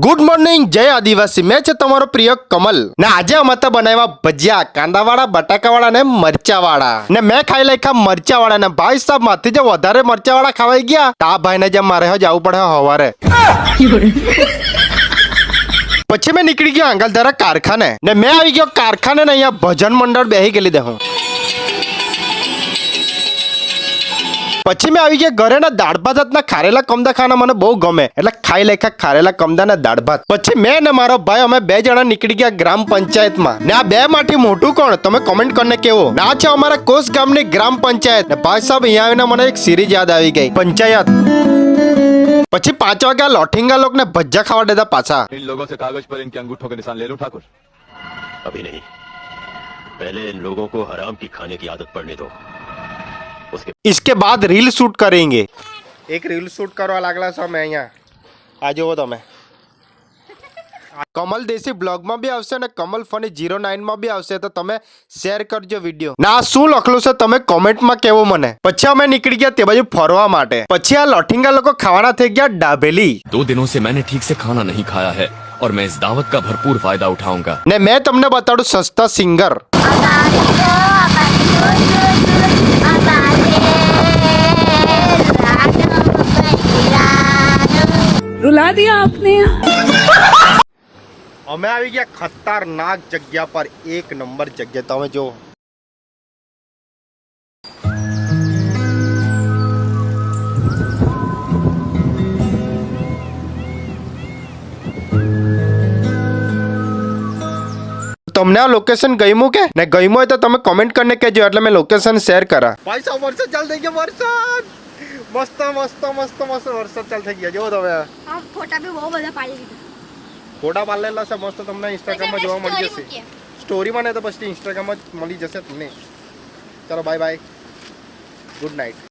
Good morning, જય આદિવાસી. મેં છે તમારો પ્રિય કમલ ને આજે અમે તો બનાવ્યા ભજીયા, કાંદાવાળા, બટાકાવાળા ને મરચાવાળા. ને મેં ખાઈ લખ્યા મરચાવાળા ને ભાઈ સાહેબ માંથી જે વધારે મરચાવાળા ખાવાઈ ગયા તા ભાઈ ને જે મારે જવું પડે હવારે. પછી મેં નીકળી ગયો આંગલધારા કારખાને ને મેં આવી ગયો કારખાને ને અહીંયા ભજન મંડળ બેહી ગયેલી દે હું. પછી મેં આવી ગયા ઘરે ને દાળ ભાત ના ખારેલા કમદા ખાના મને બહુ ગમે એટલે ખાઈ લેખા ખારેલા કમદા ને દાળ ભાત. પછી મેં ને મારો ભાઈ અમે બે જણા નીકળી ગયા ગ્રામ પંચાયતમાં. ને આ બે માંથી મોટું કોણ તમે કોમેન્ટ કરીને કેવો. ના છે અમારા કોસ ગામની ગ્રામ પંચાયત. ને ભાઈ સાહેબ અહીંયા આવીને મને એક સિરીઝ યાદ આવી ગઈ પંચાયત. પછી 5 વાગ્યા લોઠિંગા લોક ને ભज्जा ખાવા દેતા પાછા. इन लोगों से कागज पर इनके अंगूठों के निशान ले लो ठाकुर. अभी नहीं, पहले इन लोगों को हराम की खाने की आदत पड़ने दो. इसके बाद રીલ શૂટ કરેંગે. એક રીલ શૂટ કરવા લાગલા છો અમે અહીંયા. આ જુઓ તમે. કમલ દેશી બ્લોગમાં બી આવશે ને કમલ ફની 09 માં બી આવશે તો તમે શેર કરજો વિડીયો. ના શું લખલું છે તમે કોમેન્ટમાં કેવો મને. પછી અમે નીકળી ગયા તે બાજુ ફરવા માટે. પછી આ લોઠિંગા લોકો ખાવાના થઈ ગયા ડાભેલી. 2 दिनों से मैंने ठीक से खाना नहीं खाया है और मैं इस दावत का भरपूर फायदा उठाऊंगा. ने मैं તમને બતાડું સસ્તા સિંગર. रुला दिया आपने. અમે આવી ગયા ખતરનાક જગ્યા પર, એક નંબર જગ્યા. તમે જો તમને આ લોકેશન ગમ્યું કે ને ગમ્યું હોય તો તમે કોમેન્ટ કરીને કહેજો એટલે મેં લોકેશન શેર કરા. ભાઈ સાહેબ વરસાદ ચાલુ થઈ ગયો. વરસાદ મસ્ત મસ્ત મસ્ત મસ્ત વરસાદ ચાલુ થઈ ગયા. જો તમે હા, ફોટા બી બહુ બધા પાડી દીધા. ફોટા પાડેલા છે મસ્ત, તમને ઇન્સ્ટાગ્રામમાં જોવા મળી જશે. સ્ટોરીમાં ને તો પછી ઇન્સ્ટાગ્રામમાં મળી જશે તમને. ચલો બાય બાય, ગુડ નાઇટ.